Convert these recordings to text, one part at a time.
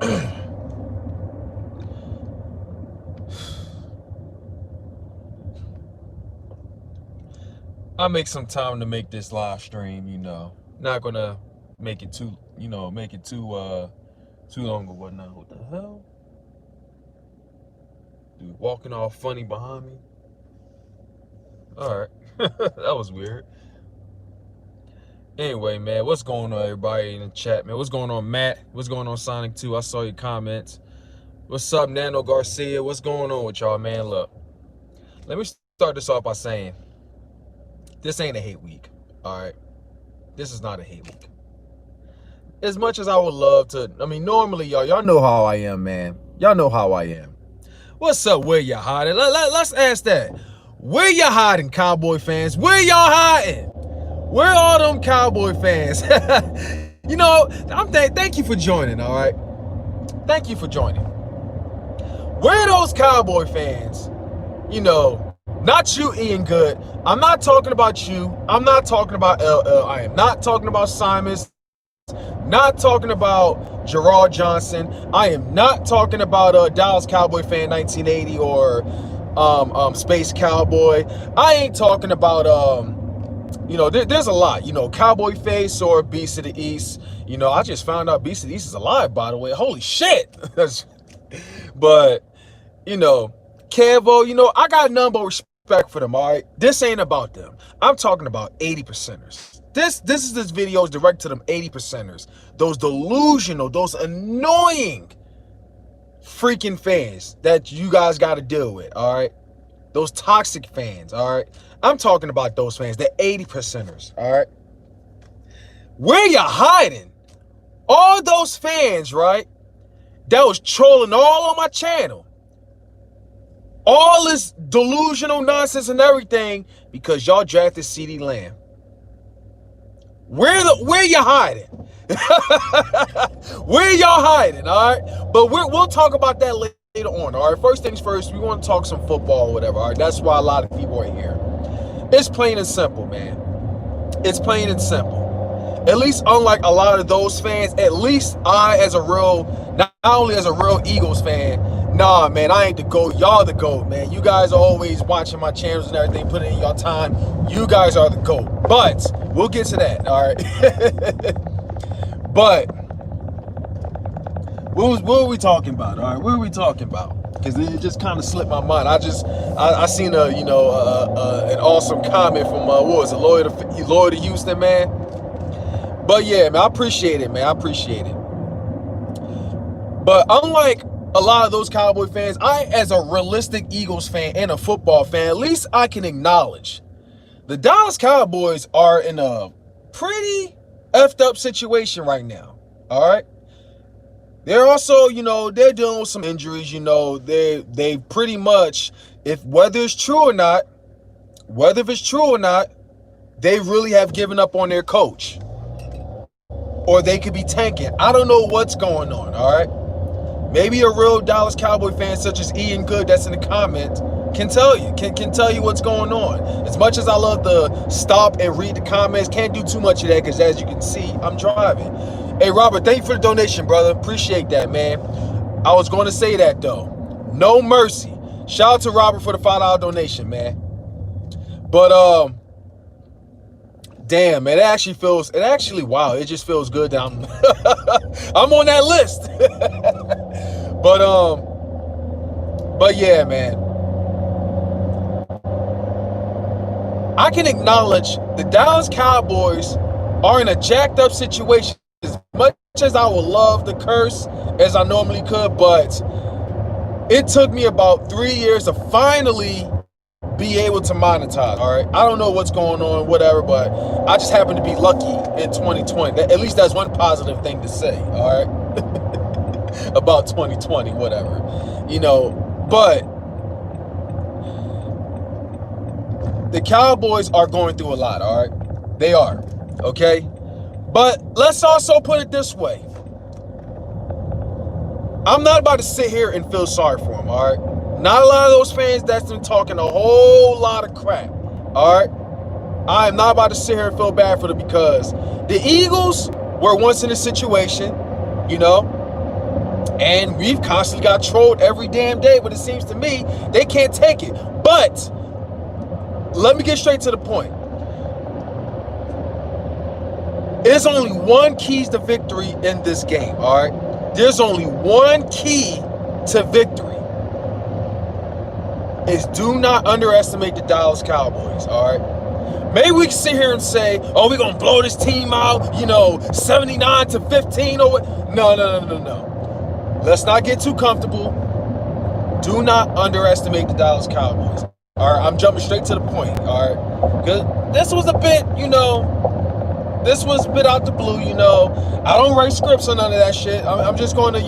I make some time to make this live stream, Not gonna make it too, too long or whatnot. What the hell? Dude, walking all funny behind me. Alright. That was weird. Anyway, man, what's going on, everybody in the chat, man? What's going on, Matt? What's going on, Sonic 2? I saw your comments. What's up, Nano Garcia? What's going on with y'all, man? Look, let me start this off by saying, this ain't a hate week, all right? This is not a hate week. As much as I would love to, normally, y'all know how I am, man. Y'all know how I am. What's up, where you hiding? Let's ask that. Where you hiding, Cowboy fans? Where y'all hiding? Where are them Cowboy fans? Thank you for joining, all right? Thank you for joining. Where are those Cowboy fans? Not you, Ian Good. I'm not talking about you. I'm not talking about LL. I am not talking about Simons. Not talking about Gerard Johnson. I am not talking about Dallas Cowboy fan 1980 or Space Cowboy. I ain't talking about there's a lot, Cowboy Face or Beast of the East. I just found out Beast of the East is alive, by the way. Holy shit. But, Kevo, I got none but respect for them, all right? This ain't about them. I'm talking about 80%ers. This video is direct to them 80%ers. Those delusional, those annoying freaking fans that you guys got to deal with, all right? Those toxic fans, all right? I'm talking about those fans, the 80%ers, all right? Where you hiding? All those fans, right, that was trolling all on my channel. All this delusional nonsense and everything because y'all drafted CeeDee Lamb. Where you hiding? Where y'all hiding, all right? But we'll talk about that later on, all right? First things first, we want to talk some football or whatever, all right? That's why a lot of people are here. It's plain and simple, man. It's plain and simple. At least unlike a lot of those fans, at least I not only as a real Eagles fan, nah, man, I ain't the GOAT. Y'all the GOAT, man. You guys are always watching my channels and everything, putting in your time. You guys are the GOAT. But we'll get to that, all right? But what are we talking about, all right? What are we talking about? Because it just kind of slipped my mind. I seen an awesome comment from what was it, Lloyd to Houston, man. But yeah, man, I appreciate it, man. I appreciate it. But unlike a lot of those Cowboy fans, I, as a realistic Eagles fan and a football fan, at least I can acknowledge the Dallas Cowboys are in a pretty effed up situation right now. All right. They're also, they're dealing with some injuries. They pretty much, whether it's true or not, they really have given up on their coach. Or they could be tanking. I don't know what's going on, all right? Maybe a real Dallas Cowboy fan such as Ian Good that's in the comments can tell you what's going on. As much as I love to stop and read the comments, can't do too much of that because as you can see, I'm driving. Hey, Robert, thank you for the donation, brother. Appreciate that, man. I was going to say that, though. No mercy. Shout out to Robert for the $5 donation, man. But, damn, man, it actually, wow, it just feels good that I'm, I'm on that list. But yeah, man. I can acknowledge the Dallas Cowboys are in a jacked up situation. As much as I would love to curse as I normally could, but it took me about 3 years to finally be able to monetize, all right? I don't know what's going on, whatever, but I to happen to be lucky in 2020. At least that's one positive thing to say, all right? About 2020, whatever. But the Cowboys are going through a lot, all right? They are, okay? But let's also put it this way. I'm not about to sit here and feel sorry for them, all right? Not a lot of those fans that's been talking a whole lot of crap, all right? I am not about to sit here and feel bad for them because the Eagles were once in a situation, And we've constantly got trolled every damn day, but it seems to me they can't take it. But let me get straight to the point. There's only one key to victory in this game, all right? There's only one key to victory. Is do not underestimate the Dallas Cowboys, all right? Maybe we can sit here and say, oh, we're going to blow this team out, 79-15 or what. No. Let's not get too comfortable. Do not underestimate the Dallas Cowboys. All right, I'm jumping straight to the point, all right? Because this was a bit, this was a bit out the blue, I don't write scripts or none of that shit. I'm just going to,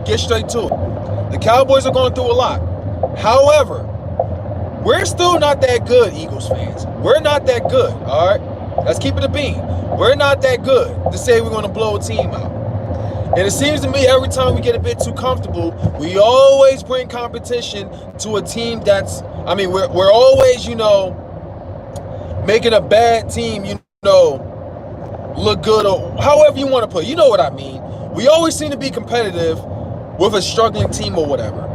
get straight to it. The Cowboys are going through a lot. However, we're still not that good, Eagles fans. We're not that good, all right? Let's keep it a bean. We're not that good to say we're going to blow a team out. And it seems to me every time we get a bit too comfortable, we always bring competition to a team that's, we're always, making a bad team, look good or however you want to put it. You know what I mean. We always seem to be competitive with a struggling team or whatever.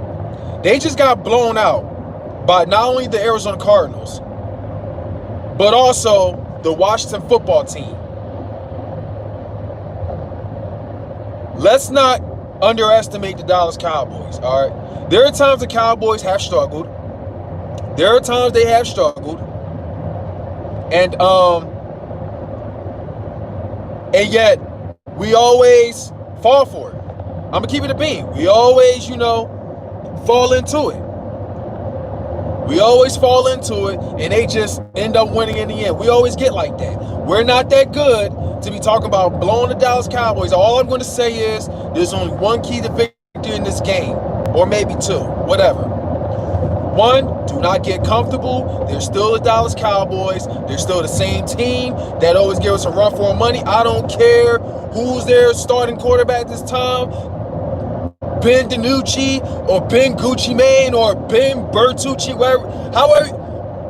They just got blown out by not only the Arizona Cardinals, but also the Washington football team. Let's not underestimate the Dallas Cowboys, all right? There are times the Cowboys have struggled. There are times they have struggled. And yet we always fall for it. I'm going to keep it a bean. We always, fall into it. We always fall into it, and they just end up winning in the end. We always get like that. We're not that good to be talking about blowing the Dallas Cowboys. All I'm going to say is there's only one key to victory in this game, or maybe two, whatever. One, do not get comfortable. They're still the Dallas Cowboys. They're still the same team that always give us a run for our money. I don't care who's their starting quarterback this time. Ben DiNucci or Ben Gucci Mane or Ben Bertucci, wherever, however,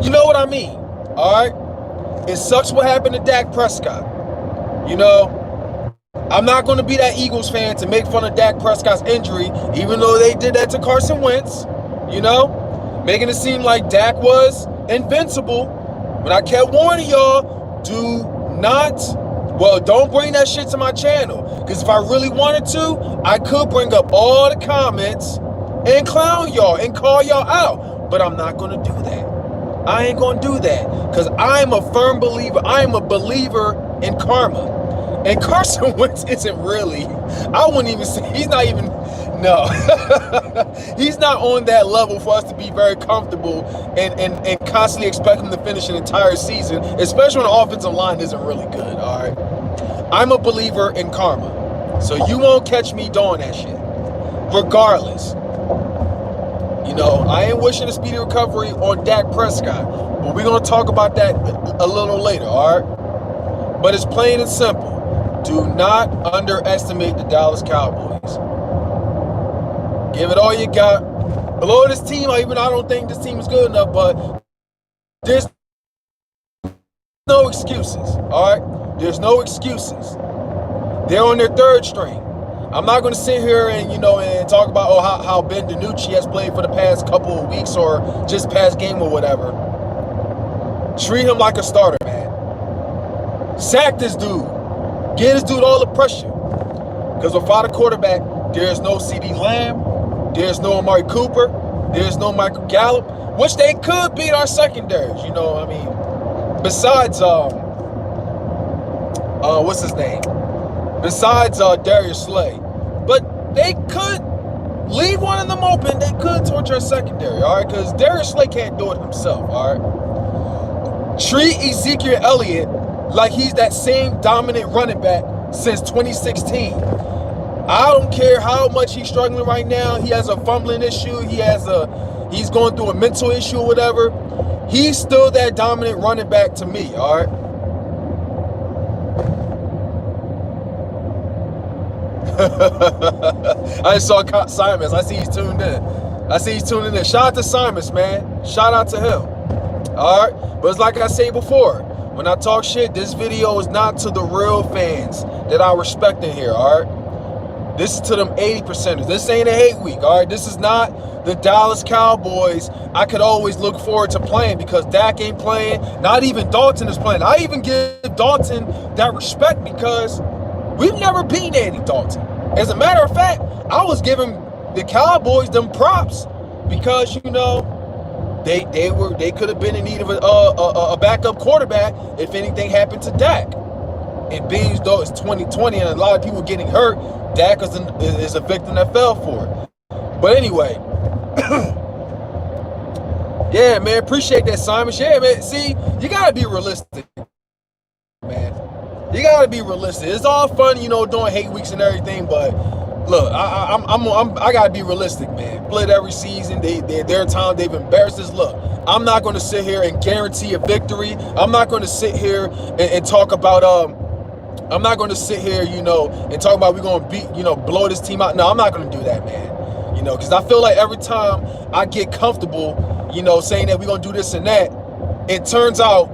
you know what I mean, all right? It sucks what happened to Dak Prescott. I'm not going to be that Eagles fan to make fun of Dak Prescott's injury, even though they did that to Carson Wentz, making it seem like Dak was invincible. When I kept warning y'all, don't bring that shit to my channel. Because if I really wanted to, I could bring up all the comments and clown y'all and call y'all out. But I'm not going to do that. I ain't going to do that. Because I'm a firm believer. I am a believer in karma. And Carson Wentz isn't really, I wouldn't even say, he's not even, no. He's not on that level for us to be very comfortable and constantly expect him to finish an entire season, especially when the offensive line isn't really good, all right? I'm a believer in karma. So you won't catch me doing that shit. Regardless. I ain't wishing a speedy recovery on Dak Prescott, but we're going to talk about that a little later, all right? But it's plain and simple. Do not underestimate the Dallas Cowboys. Give it all you got. Below this team, I don't think this team is good enough, but there's no excuses, all right? There's no excuses. They're on their third string. I'm not going to sit here and, and talk about how Ben DiNucci has played for the past couple of weeks or just past game or whatever. Treat him like a starter, man. Sack this dude. Get this dude all the pressure. Because without a quarterback, there's no CD Lamb, there's no Amari Cooper, there's no Michael Gallup, which they could beat our secondaries, Besides, what's his name? Besides Darius Slay. But they could leave one of them open. They could torture our secondary, all right? Because Darius Slay can't do it himself, all right? Treat Ezekiel Elliott like he's that same dominant running back since 2016. I don't care how much he's struggling right now. He has a fumbling issue. He's going through a mental issue or whatever. He's still that dominant running back to me, all right? I just saw Simons. I see he's tuned in. Shout out to Simons, man. Shout out to him. All right? But it's like I say before, when I talk shit, this video is not to the real fans that I respect in here, all right? This is to them 80%ers. This ain't a hate week, all right? This is not the Dallas Cowboys I could always look forward to playing because Dak ain't playing. Not even Dalton is playing. I even give Dalton that respect because we've never beaten Andy Dalton. As a matter of fact, I was giving the Cowboys them props because, you know, they could have been in need of a backup quarterback if anything happened to Dak. And being though it's 2020 and a lot of people getting hurt, Dak is a victim that fell for it. But anyway, yeah, man, appreciate that, Simon. Yeah, man, see, you gotta be realistic, man. You gotta be realistic. It's all fun, you know, doing hate weeks and everything, but look, I gotta be realistic, man. Split every season. Their time they've embarrassed us. Look, I'm not going to sit here and guarantee a victory. I'm not going to sit here and talk about I'm not going to sit here, you know, and talk about we're going to beat, you know, blow this team out. No, I'm not going to do that, man. You know, because I feel like every time I get comfortable, you know, saying that we're going to do this and that, it turns out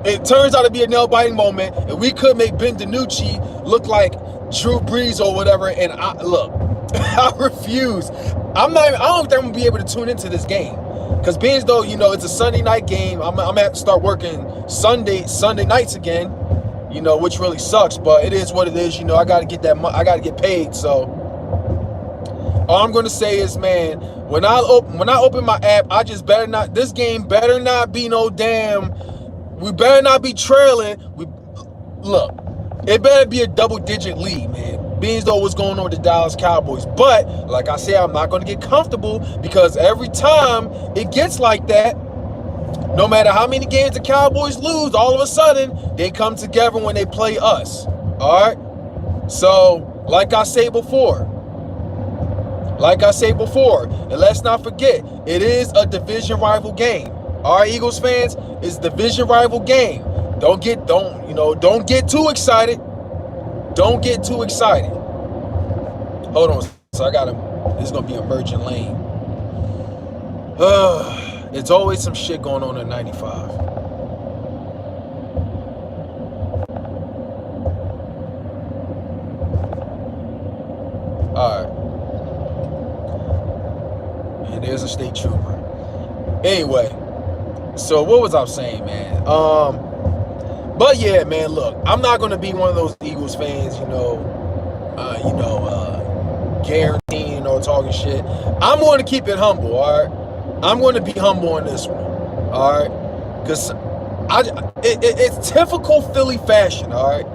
to be a nail-biting moment, and we could make Ben DiNucci look like Drew Brees or whatever. And I refuse. I don't think I'm gonna be able to tune into this game because being as though, you know, it's a Sunday night game, I'm gonna have to start working Sunday nights again. You know, which really sucks, but it is what it is. You know, I gotta get that. I gotta get paid. So all I'm gonna say is, man, when I open my app, I just better not. This game better not be no damn. We better not be trailing. Look, it better be a double-digit lead, man. Being as though what's going on with the Dallas Cowboys, but like I said, I'm not gonna get comfortable because every time it gets like that. No matter how many games the Cowboys lose, all of a sudden, they come together when they play us. All right? So, like I say before, and let's not forget, it is a division rival game. All right, Eagles fans, it's a division rival game. Don't get too excited. Don't get too excited. Hold on. So this is going to be a merging lane. It's always some shit going on in 95. Alright. And there's a state trooper. Anyway, so what was I saying, man? But yeah, man, look, I'm not gonna be one of those Eagles fans, guaranteeing or talking shit. I'm going to keep it humble, alright? I'm going to be humble on this one, all right? Because it's typical Philly fashion, all right,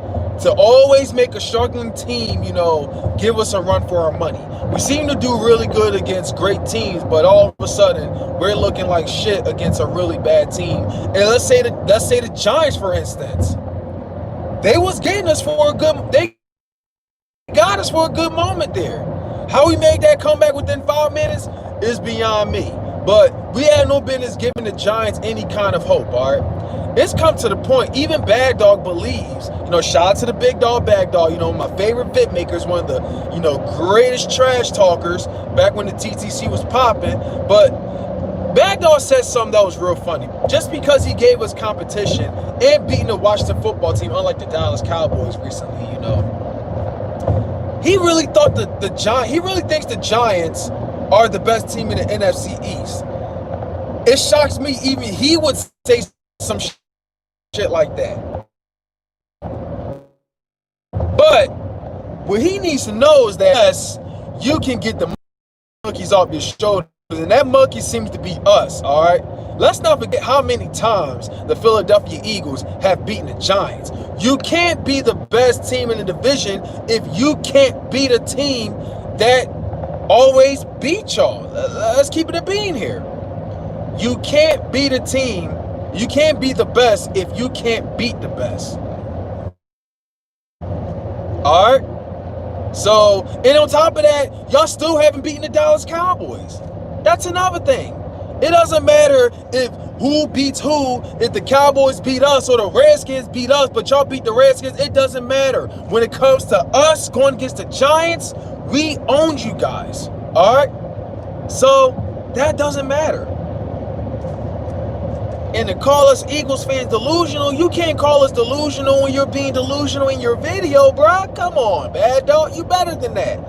to always make a struggling team, you know, give us a run for our money. We seem to do really good against great teams, but all of a sudden we're looking like shit against a really bad team. And let's say the Giants, for instance, they got us for a good moment there. How we made that comeback within 5 minutes is beyond me. But we had no business giving the Giants any kind of hope, all right? It's come to the point, even Bad Dog believes, you know, shout out to the Big Dog, Bad Dog, you know, my favorite vid makers, one of the, you know, greatest trash talkers back when the TTC was popping. But Bad Dog said something that was real funny. Just because he gave us competition and beating the Washington football team, unlike the Dallas Cowboys recently, you know, he really thought he really thinks the Giants are the best team in the NFC East. It shocks me even he would say some shit like that. But what he needs to know is that yes, you can get the monkeys off your shoulders, and that monkey seems to be us, all right? Let's not forget how many times the Philadelphia Eagles have beaten the Giants. You can't be the best team in the division if you can't beat a team that always beat y'all. Let's keep it a bean here. You can't beat a team. You can't be the best if you can't beat the best. All right? So, and on top of that, y'all still haven't beaten the Dallas Cowboys. That's another thing. It doesn't matter if who beats who, if the Cowboys beat us or the Redskins beat us, but y'all beat the Redskins, it doesn't matter. When it comes to us going against the Giants, we owned you guys, all right? So that doesn't matter. And to call us Eagles fans delusional, you can't call us delusional when you're being delusional in your video, bruh. Come on, man, dog. You better than that.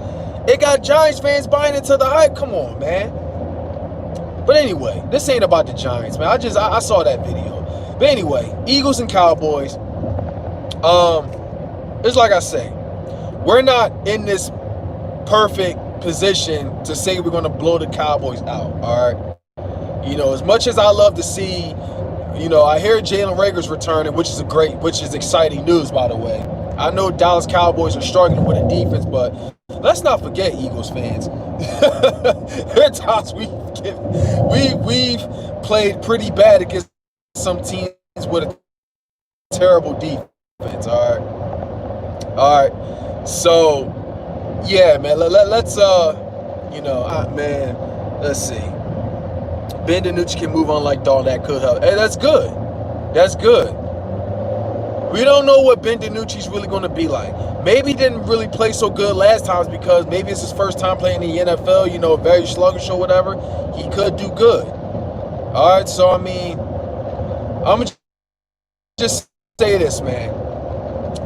It got Giants fans buying into the hype. Come on, man. But anyway, this ain't about the Giants, man. I saw that video. But anyway, Eagles and Cowboys. It's like I say, we're not in this perfect position to say we're going to blow the Cowboys out, all right? You know, as much as I love to see, you know, I hear Jalen Reagor's returning, which is exciting news, by the way. I know Dallas Cowboys are struggling with a defense, but let's not forget, Eagles fans. There are times we've played pretty bad against some teams with a terrible defense. All right. So yeah, man. Let's you know, man. Let's see. Ben DiNucci can move on like dog. That could help. Hey, that's good. That's good. We don't know what Ben DiNucci's really going to be like. Maybe he didn't really play so good last time because maybe it's his first time playing in the NFL, you know, very sluggish or whatever. He could do good. All right, so, I mean, I'm going to just say this, man.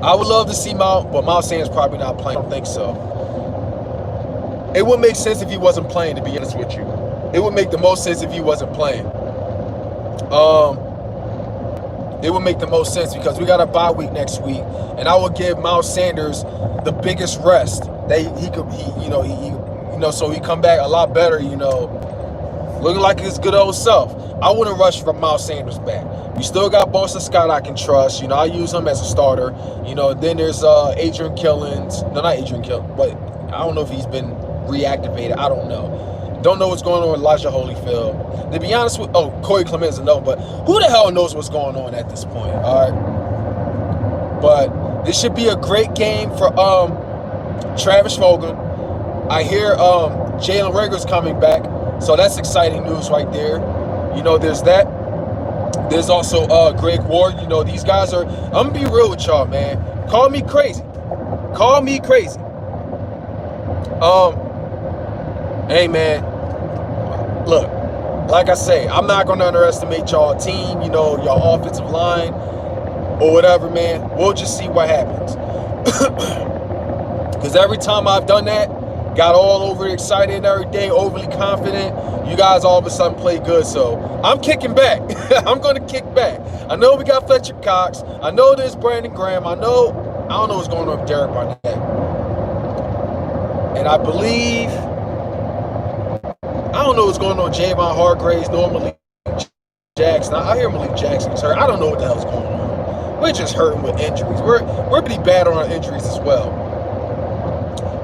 I would love to see Miles, but Miles Sanders probably not playing. I don't think so. It would make sense if he wasn't playing, to be honest with you. It would make the most sense if he wasn't playing. It would make the most sense because we got a bye week next week, and I would give Miles Sanders the biggest rest that he could, so he come back a lot better, you know, looking like his good old self. I wouldn't rush from Miles Sanders back. We still got Boston Scott I can trust. You know, I use him as a starter. You know, then there's Adrian Killins. No, not Adrian Killins, but I don't know if he's been reactivated. I don't know. Don't know what's going on with Elijah Holyfield. To be honest with, Corey Clement's a no, but who the hell knows what's going on at this point? All right. But this should be a great game for Travis Fulgham. I hear Jalen Reagor's coming back, so that's exciting news right there. You know, there's that. There's also Greg Ward. You know, these guys are. I'm gonna be real with y'all, man. Call me crazy. Call me crazy. Hey, man. Look, like I say, I'm not going to underestimate y'all team, you know, y'all offensive line or whatever, man. We'll just see what happens. Because every time I've done that, got all over excited every day, overly confident, you guys all of a sudden play good. So I'm kicking back. I'm going to kick back. I know we got Fletcher Cox. I know there's Brandon Graham. I don't know what's going on with Derek Barnett. And I believe... I don't know what's going on with Javon Hargraves, normally Jackson. I hear Malik Jackson's hurt. I don't know what the hell's going on. We're just hurting with injuries. We're pretty bad on our injuries as well.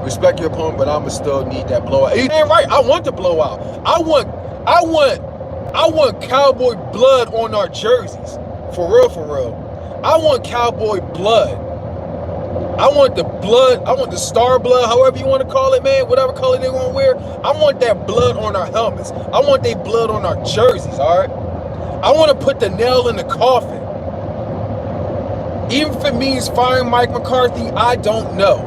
Respect your opponent, but I'ma still need that blowout. You ain't right. I want the blowout. I want Cowboy blood on our jerseys. For real. I want Cowboy blood. I want the blood, I want the star blood, however you want to call it, man, whatever color they want to wear. I want that blood on our helmets. I want their blood on our jerseys, all right? I want to put the nail in the coffin. Even if it means firing Mike McCarthy, I don't know.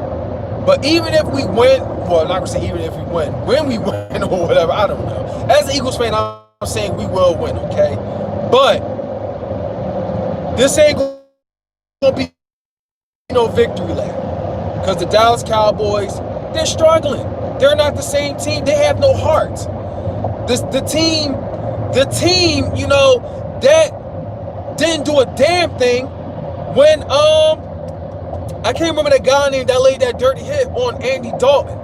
But even if we win, well, I'm not going to say even if we win, when we win or whatever, I don't know. As an Eagles fan, I'm saying we will win, okay? But this ain't going to be no victory lap, because the Dallas Cowboys, they're struggling. They're not the same team. They have no heart. The team, you know, that didn't do a damn thing when I can't remember that guy named that laid that dirty hit on Andy Dalton.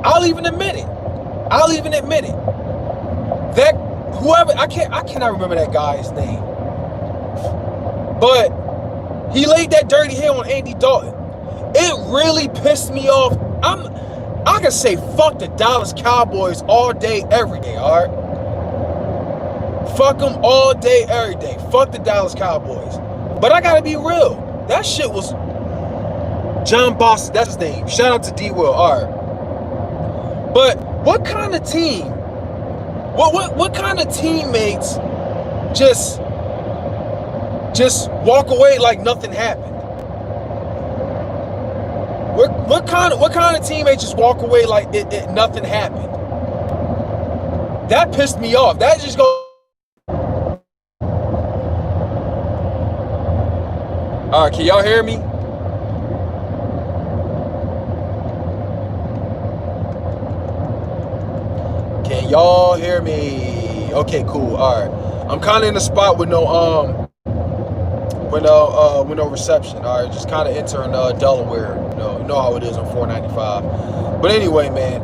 I'll even admit it. That whoever I cannot remember that guy's name, but he laid that dirty hit on Andy Dalton. It really pissed me off. I can say fuck the Dallas Cowboys all day, every day, all right? Fuck them all day, every day. Fuck the Dallas Cowboys. But I gotta be real. That shit was John Boston. That's his name. Shout out to D. Will. All right. But what kind of team? What kind of teammates just walk away like nothing happened? What kind of teammates just walk away like nothing happened? That pissed me off. That just goes All right, can y'all hear me? Can y'all hear me? Okay, cool. All right. I'm kind of in a spot with no with no reception. All right, just kind of entering Delaware. You know how it is on 495. But anyway, man.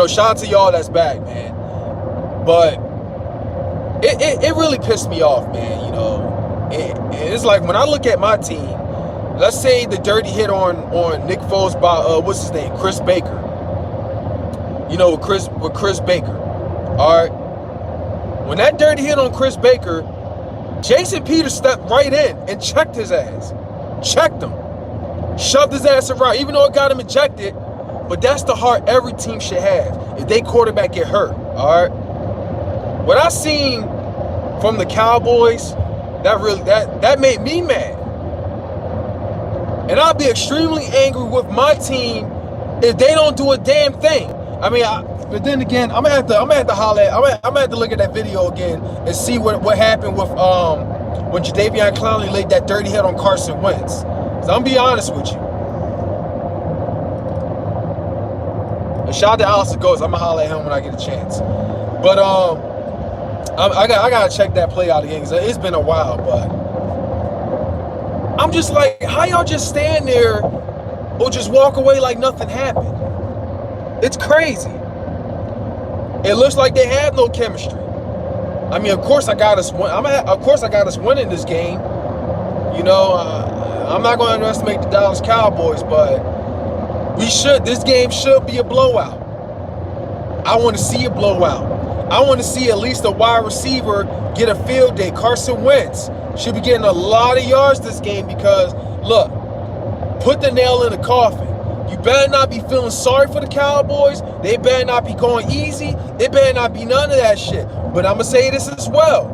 Shout out to y'all that's back, man. But it really pissed me off, man. It's like when I look at my team. Let's say the dirty hit on Nick Foles by what's his name, Chris Baker. With Chris Baker. All right. When that dirty hit on Chris Baker, Jason Peters stepped right in and checked his ass. Checked him. Shoved his ass around, even though it got him ejected. But that's the heart every team should have if they quarterback get hurt. All right. What I seen from the Cowboys, that made me mad. And I'll be extremely angry with my team if they don't do a damn thing. I mean, but then again, I'm gonna have to holler at, I'm gonna have to look at that video again and see what happened with when Jadeveon Clowney laid that dirty hit on Carson Wentz. So I'm gonna be honest with you. And shout out to Alistair Ghost. I'm gonna holler at him when I get a chance. But I gotta check that play out again because it's been a while. But I'm just like, how y'all just stand there or just walk away like nothing happened? It's crazy. It looks like they have no chemistry. I mean, of course I got us winning this game. I'm not going to underestimate the Dallas Cowboys, but this game should be a blowout. I want to see a blowout. I want to see at least a wide receiver get a field day. Carson Wentz should be getting a lot of yards this game because, look, put the nail in the coffin. You better not be feeling sorry for the Cowboys. They better not be going easy. It better not be none of that shit. But I'm going to say this as well.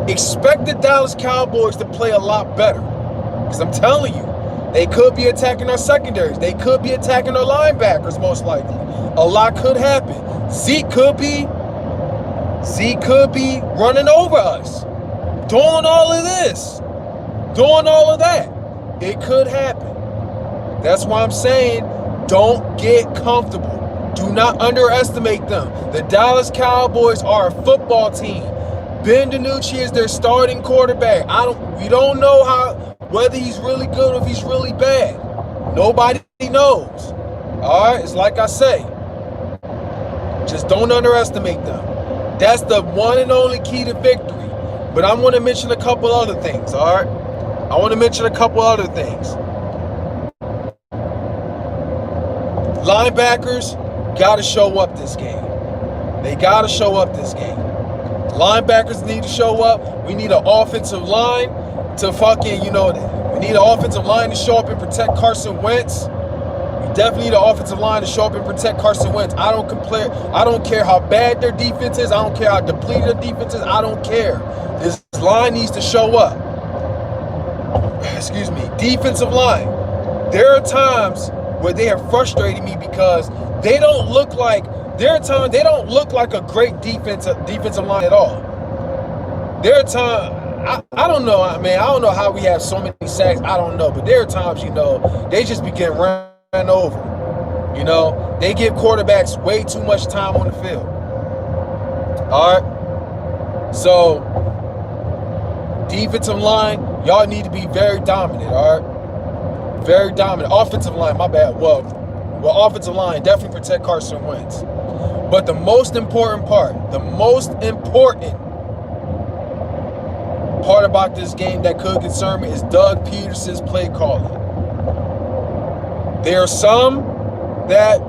Expect the Dallas Cowboys to play a lot better. Because I'm telling you, they could be attacking our secondaries. They could be attacking our linebackers, most likely. A lot could happen. Zeke could be running over us. Doing all of this. Doing all of that. It could happen. That's why I'm saying don't get comfortable. Do not underestimate them. The Dallas Cowboys are a football team. Ben DiNucci is their starting quarterback. We don't know whether he's really good or if he's really bad. Nobody knows. All right, it's like I say. Just don't underestimate them. That's the one and only key to victory. But I want to mention a couple other things, all right? I want to mention a couple other things. Linebackers got to show up this game. They got to show up this game. Linebackers need to show up. We need an offensive line to we need an offensive line to show up and protect Carson Wentz. We definitely need an offensive line to show up and protect Carson Wentz. I don't care how bad their defense is. I don't care how depleted their defense is. I don't care. This line needs to show up. Excuse me. Defensive line. There are times where they have frustrated me because they don't look like a great defensive line at all. There are times I don't know, man. I don't know how we have so many sacks. I don't know, but there are times they just be getting ran over. They give quarterbacks way too much time on the field. All right. So defensive line, y'all need to be very dominant. All right. Very dominant. Offensive line, my bad. Well, offensive line, definitely protect Carson Wentz. But the most important part about this game that could concern me is Doug Peterson's play calling. There are some that,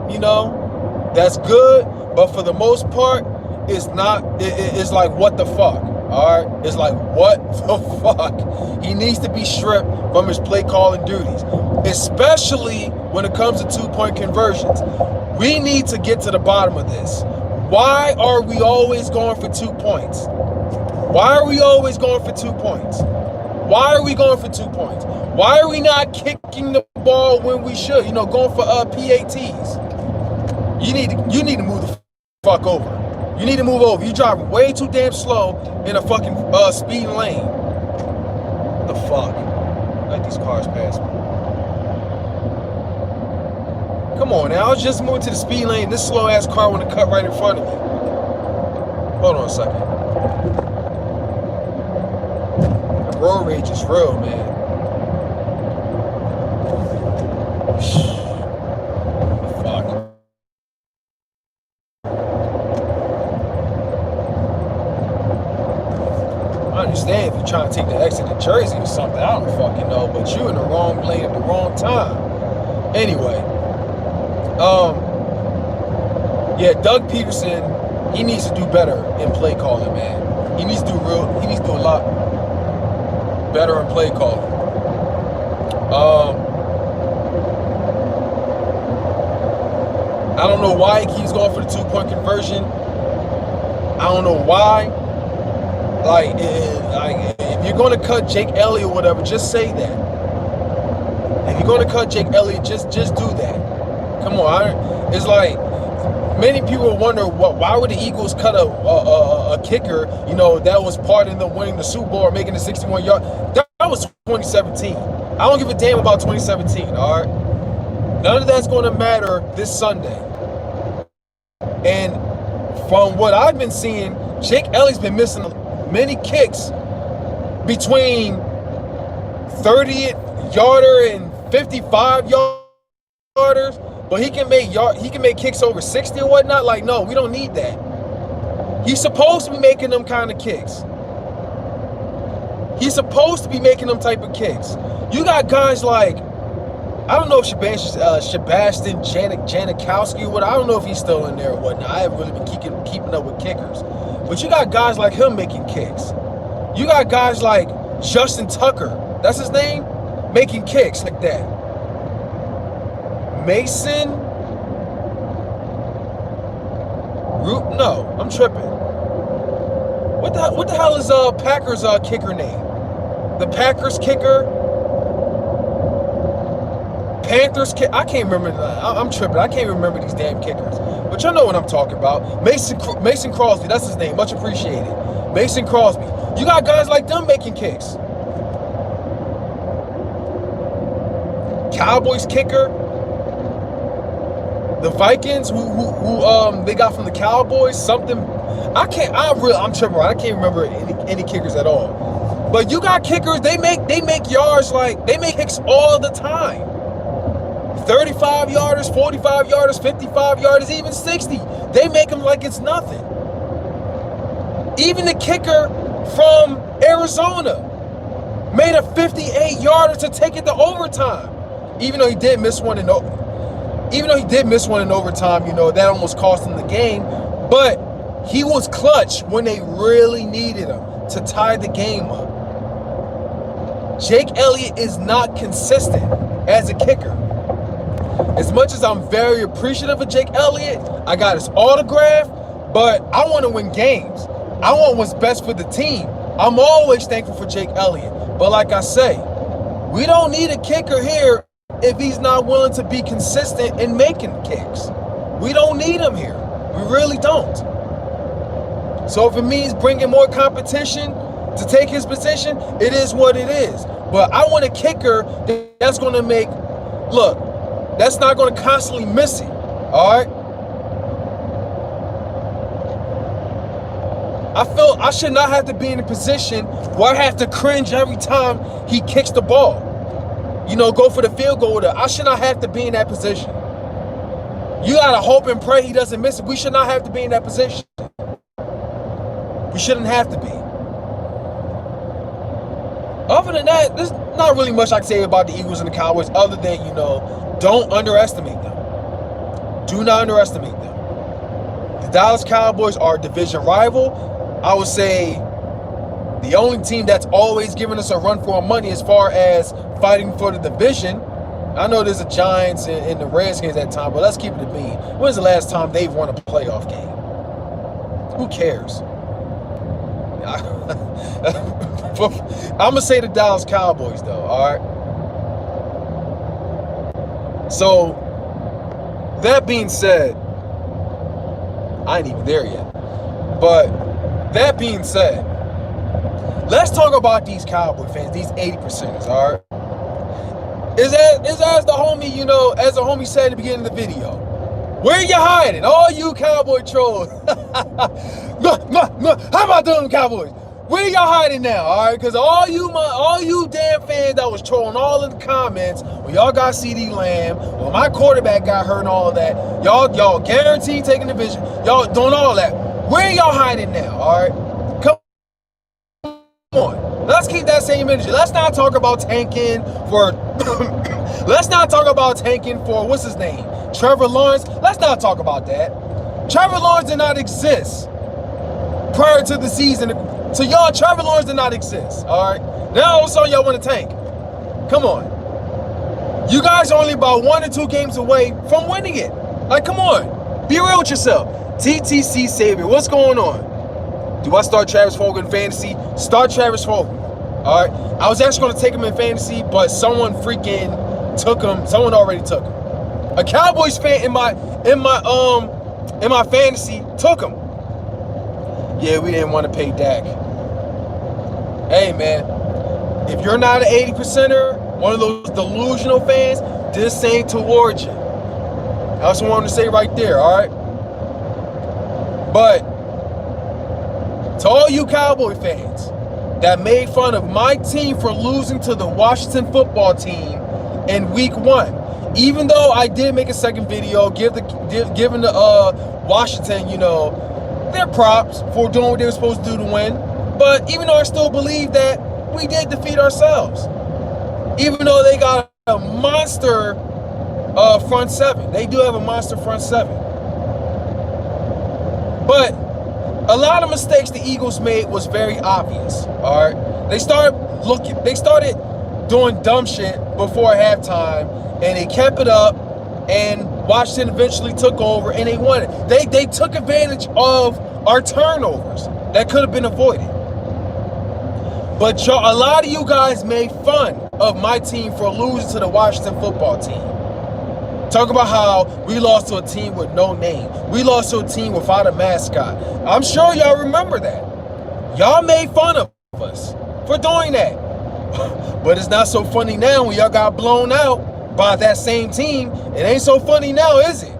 that's good, but for the most part, it's not, it's like, what the fuck? All right? It's like, what the fuck? He needs to be stripped from his play calling duties, especially when it comes to two-point conversions. We need to get to the bottom of this. Why are we always going for 2 points? Why are we always going for 2 points? Why are we going for 2 points? Why are we not kicking the ball when we should? Going for PATs. You need to move the fuck over. You need to move over. You driving way too damn slow in a fucking speed lane. The fuck? Let these cars pass me. Come on now, I was just moving to the speed lane. This slow ass car want to cut right in front of me. Hold on a second. The road rage is real, man. Fuck. I understand if you're trying to take the exit to Jersey or something. I don't fucking know, but you in the wrong lane at the wrong time. Anyway. Yeah, Doug Peterson, he needs to do better in play calling, man. He needs to do a lot better in play calling. I don't know why he keeps going for the 2-point conversion. I don't know why. Like if you're going to cut Jake Elliott or whatever, just say that. If you're going to cut Jake Elliott, just do that. Come on, it's like many people wonder why would the Eagles cut a kicker? You know, that was part in them winning the Super Bowl or making the 61-yard. That was 2017. I don't give a damn about 2017. All right, none of that's going to matter this Sunday. And from what I've been seeing, Jake Elliott's been missing many kicks between 30-yarder and 55-yarders. But he can make kicks over 60 or whatnot. Like, no, we don't need that. He's supposed to be making them kind of kicks. He's supposed to be making them type of kicks. You got guys like, I don't know if Sebastian Janikowski or what. I don't know if he's still in there or whatnot. I haven't really been keeping up with kickers. But you got guys like him making kicks. You got guys like Justin Tucker. That's his name? Making kicks like that. Mason? No, I'm tripping. What the hell is Packers kicker name? The Packers kicker? Panthers kicker? I can't remember. I'm tripping. I can't remember these damn kickers. But y'all know what I'm talking about. Mason Crosby, that's his name. Much appreciated. Mason Crosby. You got guys like them making kicks. Cowboys kicker. The Vikings, who they got from the Cowboys, something. I'm tripping. I can't remember any kickers at all. But you got kickers. They make yards like they make kicks all the time. 35-yarders, 45-yarders, 55-yarders, even 60. They make them like it's nothing. Even the kicker from Arizona made a 58-yarder to take it to overtime. Even though he did miss one in overtime, you know, that almost cost him the game. But he was clutch when they really needed him to tie the game up. Jake Elliott is not consistent as a kicker. As much as I'm very appreciative of Jake Elliott, I got his autograph, but I want to win games. I want what's best for the team. I'm always thankful for Jake Elliott. But like I say, we don't need a kicker here if he's not willing to be consistent in making kicks. We don't need him here. We really don't. So if it means bringing more competition to take his position, it is what it is. But I want a kicker that's going to make, look, that's not going to constantly miss it. All right? I feel I should not have to be in a position where I have to cringe every time he kicks the ball. You know, go for the field goal. I should not have to be in that position. You got to hope and pray he doesn't miss it. We should not have to be in that position. We shouldn't have to be. Other than that, there's not really much I can say about the Eagles and the Cowboys other than, you know, don't underestimate them. Do not underestimate them. The Dallas Cowboys are a division rival. I would say the only team that's always giving us a run for our money as far as fighting for the division. I know there's the Giants and the Redskins at time, but let's keep it a bean. When's the last time they've won a playoff game? Who cares? I'm going to say the Dallas Cowboys, though, all right? So, that being said, I ain't even there yet. But that being said, let's talk about these Cowboy fans, these 80%ers, all right? Is as the homie, you know, as the homie said at the beginning of the video, where you hiding? All you Cowboy trolls. How about them Cowboys? Where y'all hiding now, all right? Because all you damn fans that was trolling all in the comments when y'all got CD Lamb, when my quarterback got hurt and all of that, y'all guaranteed taking the division, y'all doing all that. Where y'all hiding now, all right? Come on. Let's keep that same energy. Let's not talk about tanking for let's not talk about tanking for what's his name? Trevor Lawrence. Let's not talk about that. Trevor Lawrence did not exist prior to the season. So y'all, Trevor Lawrence did not exist, all right? Now all of a sudden y'all want to tank. Come on. You guys are only about 1 or 2 games away from winning it. Like, come on. Be real with yourself. TTC Savior, what's going on? Do I start Travis Fulgham in fantasy? Start Travis Fulgham, all right? I was actually going to take him in fantasy, but someone freaking took him. Someone already took him. A Cowboys fan in my fantasy took him. Yeah, we didn't want to pay Dak. Hey, man, if you're not an 80%er, one of those delusional fans, this ain't towards you. I just wanted to say right there, all right? But to all you Cowboy fans that made fun of my team for losing to the Washington football team in week 1, even though I did make a second video giving the Washington, you know, their props for doing what they were supposed to do to win. But even though I still believe that we did defeat ourselves, even though they got a monster front seven, they do have a monster front seven. But a lot of mistakes the Eagles made was very obvious. All right, they started doing dumb shit before halftime, and they kept it up. And Washington eventually took over, and they won it. They took advantage of our turnovers that could have been avoided. But a lot of you guys made fun of my team for losing to the Washington football team. Talk about how we lost to a team with no name. We lost to a team without a mascot. I'm sure y'all remember that. Y'all made fun of us for doing that. But it's not so funny now when y'all got blown out by that same team. It ain't so funny now, is it?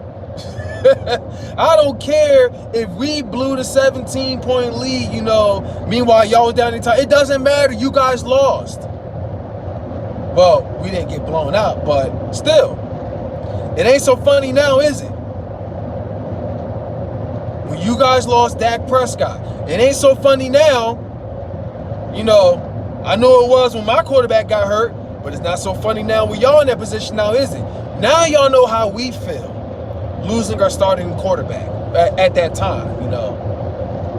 I don't care if we blew the 17-point lead, you know, meanwhile y'all was down in time. It doesn't matter. You guys lost. Well, we didn't get blown out, but still, it ain't so funny now, is it? When you guys lost Dak Prescott, it ain't so funny now. You know, I know it was when my quarterback got hurt, but it's not so funny now when y'all in that position now, is it? Now y'all know how we feel losing our starting quarterback at that time, you know.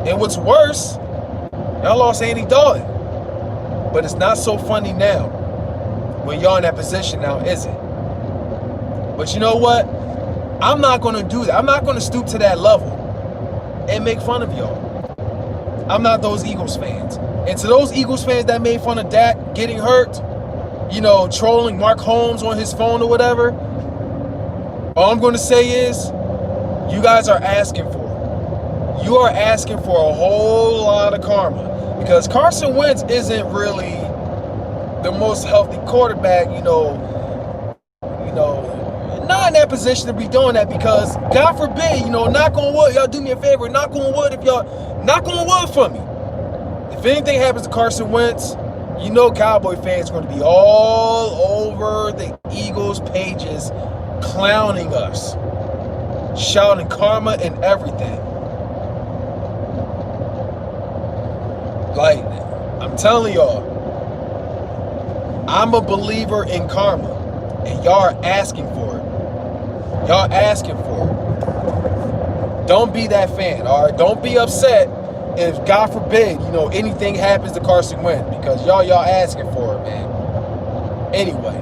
And what's worse, y'all lost Andy Dalton. But it's not so funny now when y'all in that position now, is it? But you know what? I'm not going to do that. I'm not going to stoop to that level and make fun of y'all. I'm not those Eagles fans. And to those Eagles fans that made fun of Dak getting hurt, you know, trolling Mark Holmes on his phone or whatever, all I'm going to say is you guys are asking for it. You are asking for a whole lot of karma, because Carson Wentz isn't really the most healthy quarterback, you know, not in that position to be doing that, because God forbid, you know, knock on wood, y'all do me a favor, knock on wood if y'all, knock on wood for me. If anything happens to Carson Wentz, you know Cowboy fans are going to be all over the Eagles pages clowning us, shouting karma and everything. Like, I'm telling y'all, I'm a believer in karma, and y'all are asking for it. Y'all asking for it. Don't be that fan, all right? Don't be upset if, God forbid, you know, anything happens to Carson Wentz, because y'all asking for it, man. Anyway.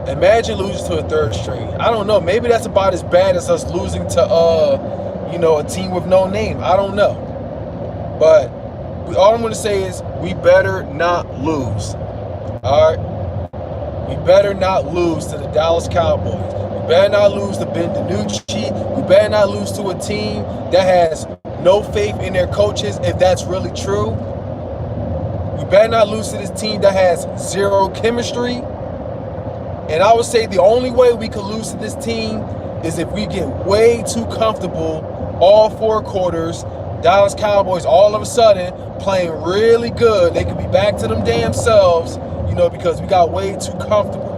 Imagine losing to a third string. I don't know. Maybe that's about as bad as us losing to, you know, a team with no name. I don't know. But all I'm going to say is we better not lose. All right? We better not lose to the Dallas Cowboys. We better not lose to Ben DiNucci. We better not lose to a team that has no faith in their coaches, if that's really true. You better not lose to this team that has zero chemistry. And I would say the only way we could lose to this team is if we get way too comfortable all 4 quarters. Dallas Cowboys all of a sudden playing really good. They could be back to them damn selves, you know, because we got way too comfortable.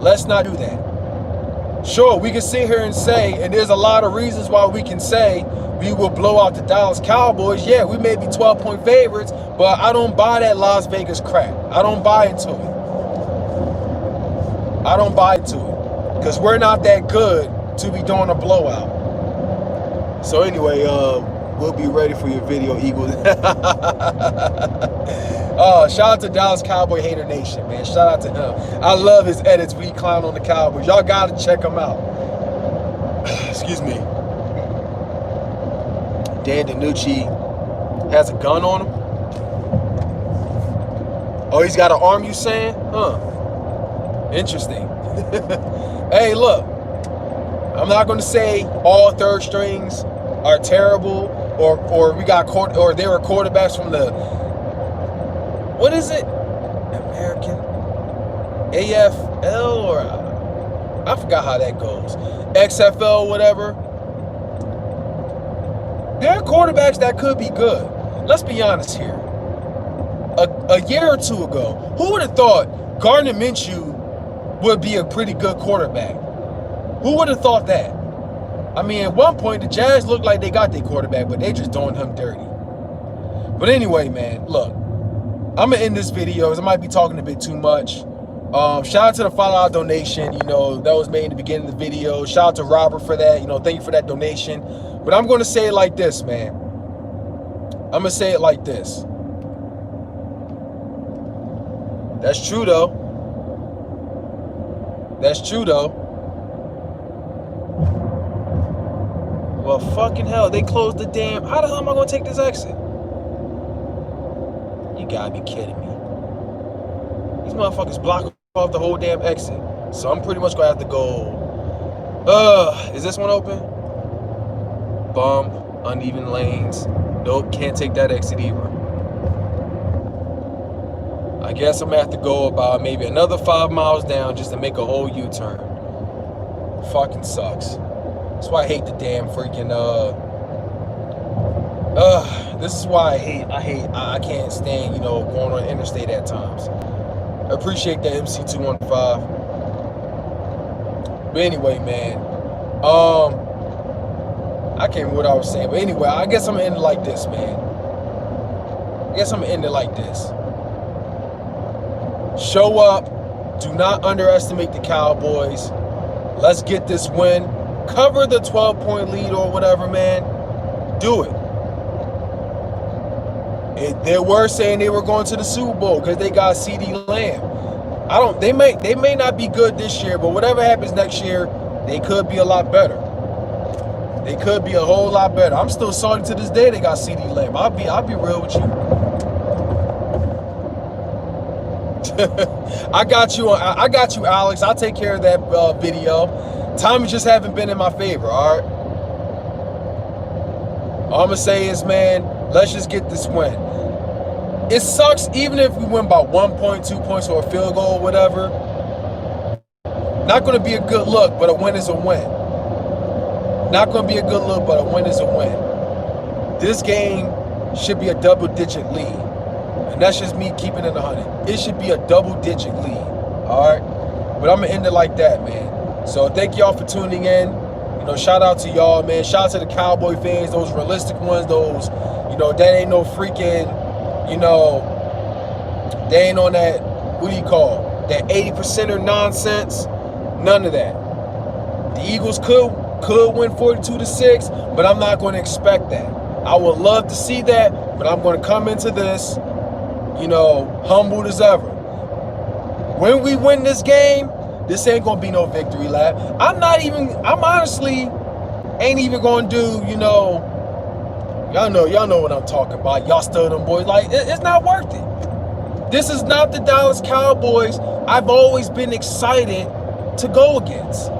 Let's not do that. Sure, we can sit here and say, and there's a lot of reasons why we can say we will blow out the Dallas Cowboys. Yeah, we may be 12-point favorites, but I don't buy that Las Vegas crap. I don't buy into it. I don't buy into it. Because we're not that good to be doing a blowout. So anyway, we'll be ready for your video, Eagles. Shout out to Dallas Cowboy Hater Nation, man. Shout out to him. I love his edits when he clown on the Cowboys. Y'all gotta check him out. Excuse me. Dan DiNucci has a gun on him. Oh, he's got an arm, you saying? Huh. Interesting. Hey, look. I'm not going to say all third strings are terrible, or we got or there are quarterbacks from the, what is it? American AFL, or I forgot how that goes. XFL, whatever. There are quarterbacks that could be good. Let's be honest here. A year or two ago, who would have thought Gardner Minshew would be a pretty good quarterback? Who would have thought that? I mean, at one point, the Jazz looked like they got their quarterback, but they just doing him dirty. But anyway, man, look. I'm going to end this video because I might be talking a bit too much. Shout out to the $5 donation, you know, that was made in the beginning of the video. Shout out to Robert for that, you know, thank you for that donation. But I'm going to say it like this, man. I'm going to say it like this. That's true, though. That's true, though. Well, fucking hell, they closed the damn... How the hell am I going to take this exit? You gotta be kidding me. These motherfuckers block off the whole damn exit. So I'm pretty much gonna have to go... is this one open? Bump, uneven lanes. Nope, can't take that exit either. I guess I'm gonna have to go about maybe another 5 miles down just to make a whole U-turn. Fucking sucks. That's why I hate the damn freaking this is why I can't stand, you know, going on the interstate at times. I appreciate that MC215. But anyway, man, I can't remember what I was saying, but anyway, I guess I'm gonna end it like this, man. I guess I'm gonna end it like this. Show up. Do not underestimate the Cowboys. Let's get this win. Cover the 12-point lead or whatever, man. Do it. They were saying they were going to the Super Bowl because they got CD Lamb. They may not be good this year, but whatever happens next year, they could be a lot better. They could be a whole lot better. I'm still salty to this day they got CD Lamb. I'll be real with you. I got you, Alex. I'll take care of that video. Timing just haven't been in my favor, all right? All I'm going to say is, man, let's just get this win. It sucks even if we win by 1 point, 2 points, or a field goal or whatever. Not going to be a good look, but a win is a win. Not going to be a good look, but a win is a win. This game should be a double-digit lead. And that's just me keeping it 100. It should be a double-digit lead, all right? But I'm going to end it like that, man. So thank y'all for tuning in. You know, shout out to y'all, man. Shout out to the Cowboy fans, those realistic ones, those, you know, that ain't no freaking, you know, they ain't on that, what do you call, that 80%er nonsense. None of that. The Eagles could win 42-6, but I'm not going to expect that. I would love to see that, but I'm going to come into this, you know, humbled as ever. When we win this game, this ain't gonna be no victory lap. I'm honestly ain't even gonna do, you know, y'all know what I'm talking about. Y'all still them boys. Like, it's not worth it. This is not the Dallas Cowboys I've always been excited to go against.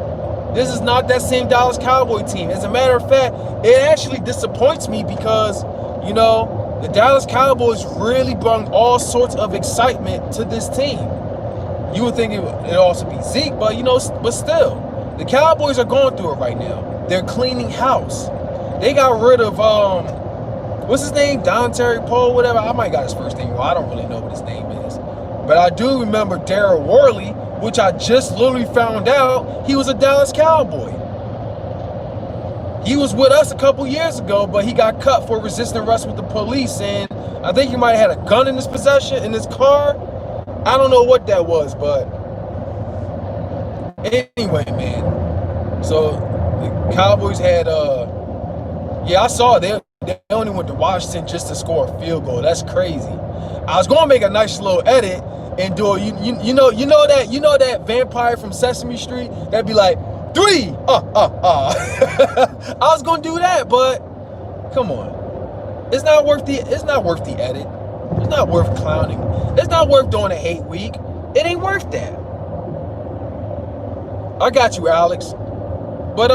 This is not that same Dallas Cowboy team. As a matter of fact, it actually disappoints me because, you know, the Dallas Cowboys really brought all sorts of excitement to this team. You would think it'd also be Zeke, but you know, but still, the Cowboys are going through it right now. They're cleaning house. They got rid of what's his name, Don Terry Poe, whatever. I might got his first name wrong. I don't really know what his name is, but I do remember Darryl Worley, which I just literally found out he was a Dallas Cowboy. He was with us a couple years ago, but he got cut for resisting arrest with the police, and I think he might have had a gun in his possession in his car. I don't know what that was, but anyway, man. So the Cowboys had yeah, I saw they only went to Washington just to score a field goal. That's crazy. I was gonna make a nice little edit and do it. You know that vampire from Sesame Street that'd be like 3 I was gonna do that, but come on, it's not worth the edit. It's not worth clowning. It's not worth doing a hate week. It ain't worth that. I got you, Alex, but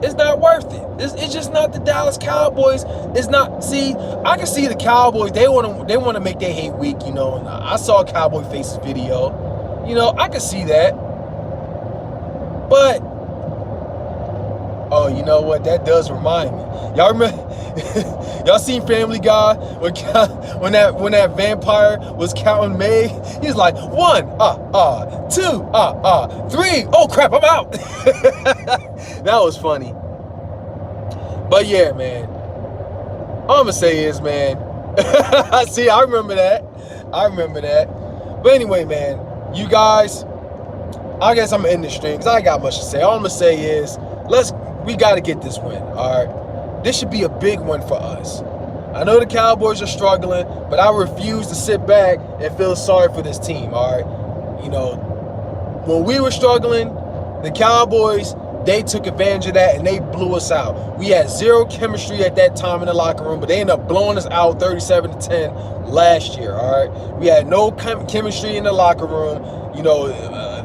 it's not worth it. It's just not the Dallas Cowboys. It's not. See, I can see the Cowboys. They want to make their hate week. You know, and I saw Cowboy Face's video. You know, I can see that. But oh, you know what? That does remind me. Y'all remember? Y'all seen Family Guy when that vampire was counting May? He's like 1, 2, 3. Oh crap! I'm out. That was funny. But yeah, man. All I'm gonna say is, man. See, I remember that. But anyway, man. You guys. I guess I'm gonna end the stream because I ain't got much to say. All I'm gonna say is, we got to get this win. All right, this should be a big win for us. I know the Cowboys are struggling, but I refuse to sit back and feel sorry for this team. All right, you know, when we were struggling, the Cowboys, they took advantage of that and they blew us out. We had zero chemistry at that time in the locker room, but they ended up blowing us out 37-10 last year. All right, we had no chemistry in the locker room. You know,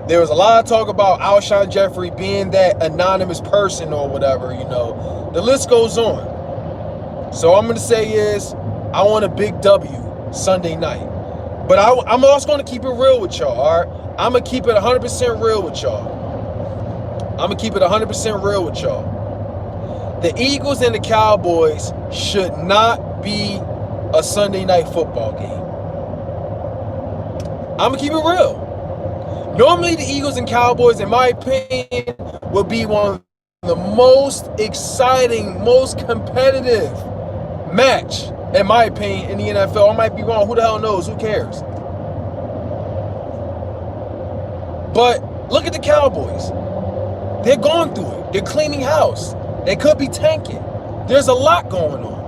there was a lot of talk about Alshon Jeffrey being that anonymous person or whatever. You know, the list goes on. So all I'm gonna say is, I want a big W Sunday night, but I'm also gonna keep it real with y'all. All right, I'm gonna keep it 100% real with y'all. The Eagles and the Cowboys should not be a Sunday night football game. I'm gonna keep it real. Normally, the Eagles and Cowboys, in my opinion, will be one of the most exciting, most competitive match, in my opinion, in the NFL. I might be wrong. Who the hell knows? Who cares? But look at the Cowboys. They're going through it. They're cleaning house. They could be tanking. There's a lot going on.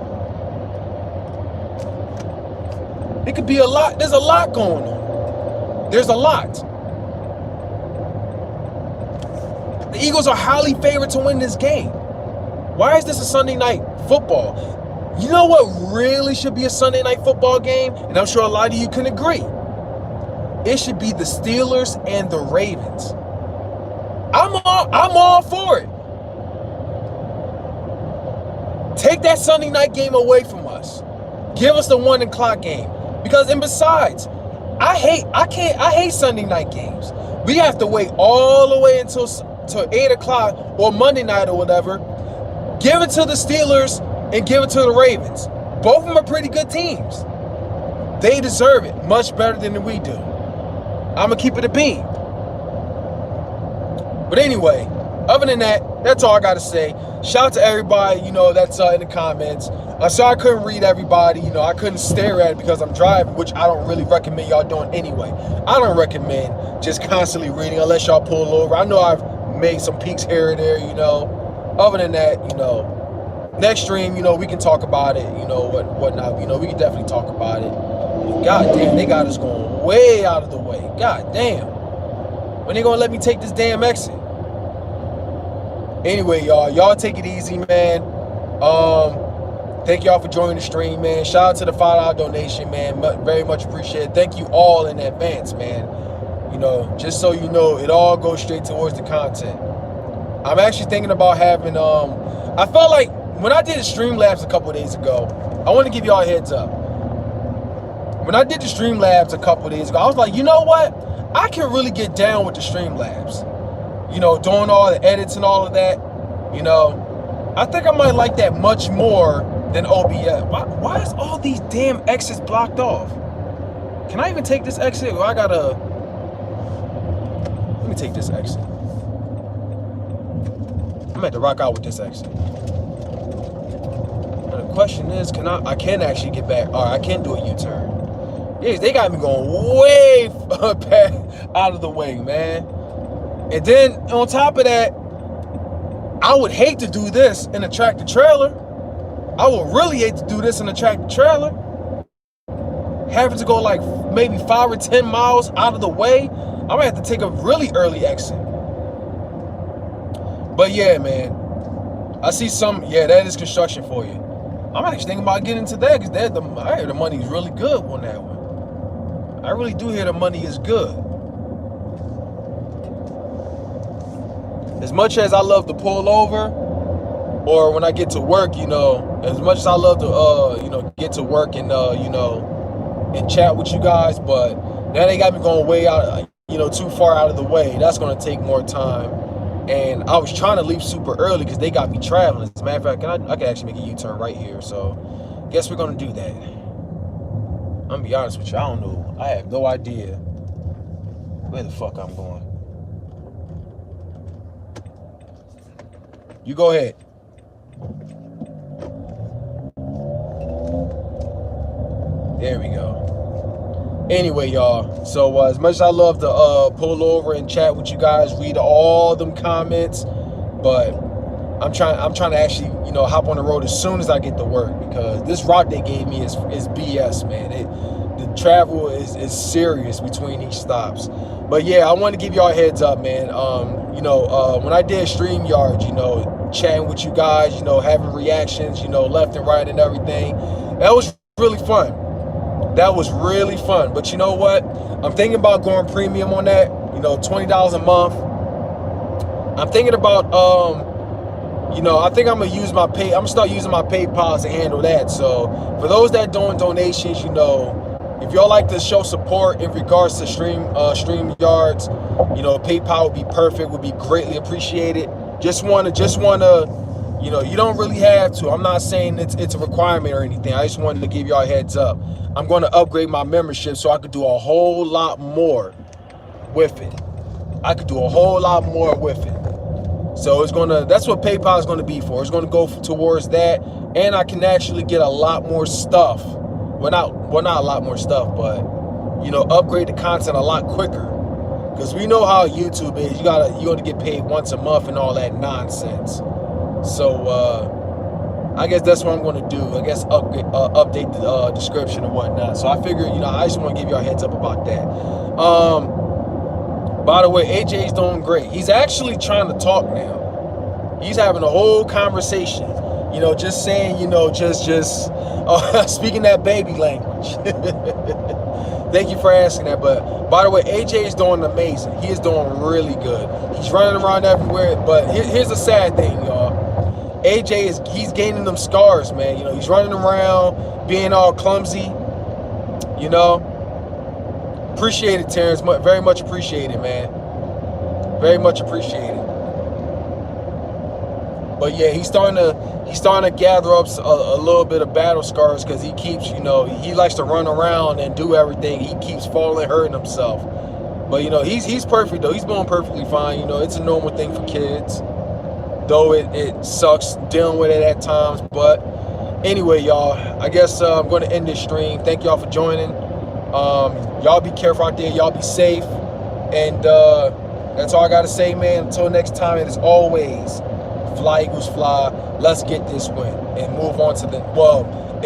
It could be a lot. There's a lot going on. There's a lot. The Eagles are highly favored to win this game. Why is this a Sunday night football? You know what really should be a Sunday night football game? And I'm sure a lot of you can agree. It should be the Steelers and the Ravens. I'm all for it. Take that Sunday night game away from us. Give us the 1 o'clock game. And besides, I hate Sunday night games. We have to wait all the way until 8 o'clock or Monday night or whatever. Give it to the Steelers and give it to the Ravens. Both of them are pretty good teams. They deserve it much better than we do. I'm going to keep it a beam. But anyway, other than that, that's all I got to say. Shout out to everybody, you know, that's in the comments. Sorry I couldn't read everybody. You know, I couldn't stare at it because I'm driving, which I don't really recommend y'all doing anyway. I don't recommend just constantly reading unless y'all pull over. I know I've made some peaks here and there, you know. Other than that, you know, next stream, you know, we can talk about it, you know, whatnot. You know, we can definitely talk about it. God damn, they got us going way out of the way. God damn. When they gonna let me take this damn exit? Anyway, y'all take it easy, man. Thank y'all for joining the stream, man. Shout out to the $5 donation, man. Very much appreciated. Thank you all in advance, man. You know, just so you know, it all goes straight towards the content. I'm actually thinking about having, I felt like when I did the Streamlabs a couple of days ago, I want to give y'all a heads up. When I did the Streamlabs a couple of days ago, I was like, you know what? I can really get down with the Streamlabs. You know, doing all the edits and all of that. You know, I think I might like that much more than OBS. Why is all these damn exits blocked off? Can I even take this exit? Or I gotta... Let me take this exit. I'm gonna have to rock out with this exit. And the question is, I can actually get back, or I can do a U-turn. Yes, they got me going way back out of the way, man. And then on top of that, I would hate to do this in a tractor trailer. I would really hate to do this in a tractor trailer. Having to go like maybe 5 or 10 miles out of the way. I'm gonna have to take a really early exit. But yeah, man, I see some, yeah, that is construction for you. I'm actually thinking about getting into that because I hear the money's really good on that one. I really do hear the money is good. As much as I love to pull over, or when I get to work, you know, as much as I love to, you know, get to work and, you know, and chat with you guys, but now they got me going way out, you know, too far out of the way. That's going to take more time. And I was trying to leave super early because they got me traveling. As a matter of fact, I can actually make a U-turn right here. So, guess we're going to do that. I'm going to be honest with you. I don't know. I have no idea where the fuck I'm going. You go ahead. There we go. Anyway, y'all, so as much as I love to pull over and chat with you guys, read all them comments, but I'm trying to actually, you know, hop on the road as soon as I get to work, because this route they gave me is BS, man. The travel is serious between each stops. But yeah, I want to give y'all a heads up, man. You know, when I did StreamYard, you know, chatting with you guys, you know, having reactions, you know, left and right and everything, that was really fun. That was really fun. But you know what? I'm thinking about going premium on that. You know, $20 a month. I'm thinking about, you know, I think I'm gonna start using my PayPal to handle that. So for those that doing donations, you know, if y'all like to show support in regards to StreamYards, you know, PayPal would be perfect, would be greatly appreciated. Just wanna, you know, you don't really have to. I'm not saying it's a requirement or anything. I just wanted to give y'all a heads up. I'm going to upgrade my membership so I could do a whole lot more with it. I could do a whole lot more with it. So that's what PayPal is going to be for. It's going to go towards that, and I can actually get a lot more stuff. Well, not a lot more stuff, but you know, upgrade the content a lot quicker. Because we know how YouTube is. You got to get paid once a month and all that nonsense. So I guess that's what I'm going to do. I guess update the description and whatnot. So I figured, you know, I just want to give y'all a heads up about that. By the way, AJ's doing great. He's actually trying to talk now. He's having a whole conversation. You know, just saying, you know, just speaking that baby language. Thank you for asking that. But by the way, AJ is doing amazing. He is doing really good. He's running around everywhere. But here's the sad thing, y'all. AJ he's gaining them scars, man. You know, he's running around, being all clumsy. You know, appreciate it, Terrence. Very much appreciated, man. Very much appreciated. But yeah, he's starting to gather up a little bit of battle scars because he keeps, you know, he likes to run around and do everything. He keeps falling, hurting himself. But you know, he's perfect though. He's doing perfectly fine. You know, it's a normal thing for kids. Though it sucks dealing with it at times. But anyway, y'all, I guess I'm going to end this stream. Thank y'all for joining. Y'all be careful out there. Y'all be safe. And that's all I got to say, man. Until next time, it is always fly, Eagles, fly. Let's get this win and move on to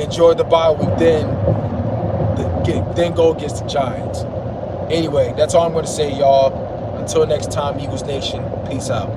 enjoy the bye week, then go against the Giants. Anyway, that's all I'm going to say, y'all. Until next time, Eagles Nation, peace out.